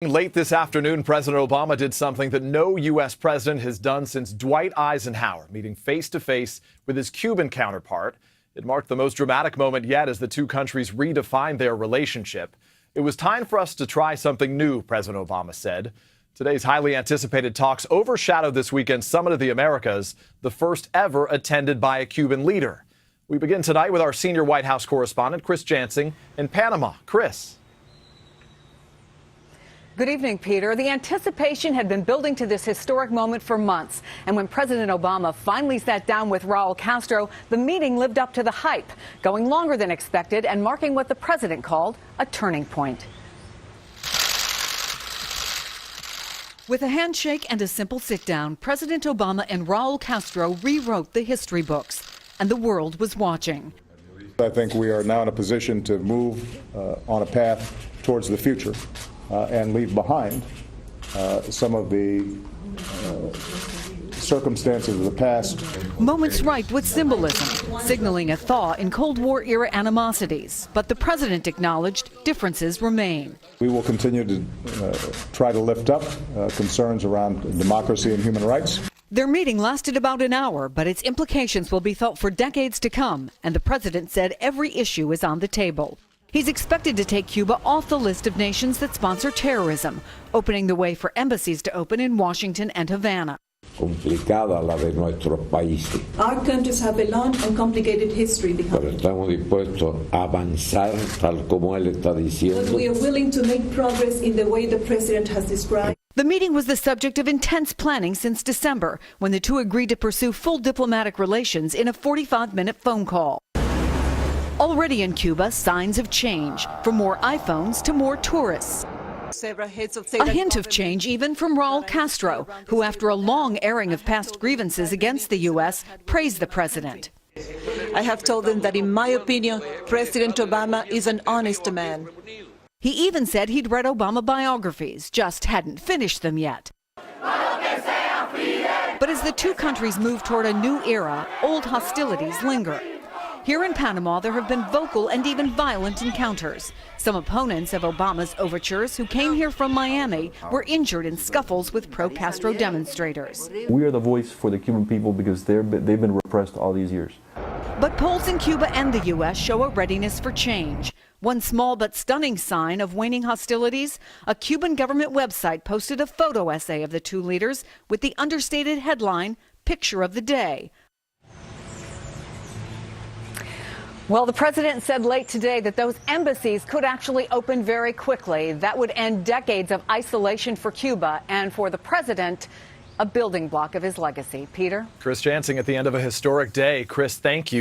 Late this afternoon, President Obama did something that no U.S. president has done since Dwight Eisenhower, meeting face-to-face with his Cuban counterpart. It marked the most dramatic moment yet as the two countries redefined their relationship. It was time for us to try something new, President Obama said. Today's highly anticipated talks overshadowed this weekend's Summit of the Americas, the first ever attended by a Cuban leader. We begin tonight with our senior White House correspondent, Chris Jansing, in Panama. Chris. Good evening, Peter. The anticipation had been building to this historic moment for months. And when President Obama finally sat down with Raul Castro, the meeting lived up to the hype, going longer than expected and marking what the president called a turning point. With a handshake and a simple sit-down, President Obama and Raul Castro rewrote the history books, and the world was watching. I think we are now in a position to move on a path towards the future and leave behind some of the circumstances of the past. Moments ripe with symbolism, signaling a thaw in Cold War-era animosities. But the president acknowledged differences remain. We will continue to try to lift up concerns around democracy and human rights. Their meeting lasted about an hour, but its implications will be felt for decades to come. And the president said every issue is on the table. He's expected to take Cuba off the list of nations that sponsor terrorism, opening the way for embassies to open in Washington and Havana. Complicada la de nuestros países. Our countries have a long and complicated history behind. Pero estamos dispuestos a avanzar tal como él está diciendo. But we are willing to make progress in the way the president has described. The meeting was the subject of intense planning since December, when the two agreed to pursue full diplomatic relations in a 45-minute phone call. Already in Cuba, signs of change, from more iPhones to more tourists. A hint of change even from Raul Castro, who after a long airing of past grievances against the U.S., praised the president. I have told them that in my opinion, President Obama is an honest man. He even said he'd read Obama biographies, just hadn't finished them yet. But as the two countries move toward a new era, old hostilities linger. Here in Panama, there have been vocal and even violent encounters. Some opponents of Obama's overtures who came here from Miami were injured in scuffles with pro-Castro demonstrators. We are the voice for the Cuban people because they've been repressed all these years. But polls in Cuba and the U.S. show a readiness for change. One small but stunning sign of waning hostilities, a Cuban government website posted a photo essay of the two leaders with the understated headline, "Picture of the Day." Well, the president said late today that those embassies could actually open very quickly. That would end decades of isolation for Cuba and for the president, a building block of his legacy. Peter? Chris Jansing at the end of a historic day. Chris, thank you.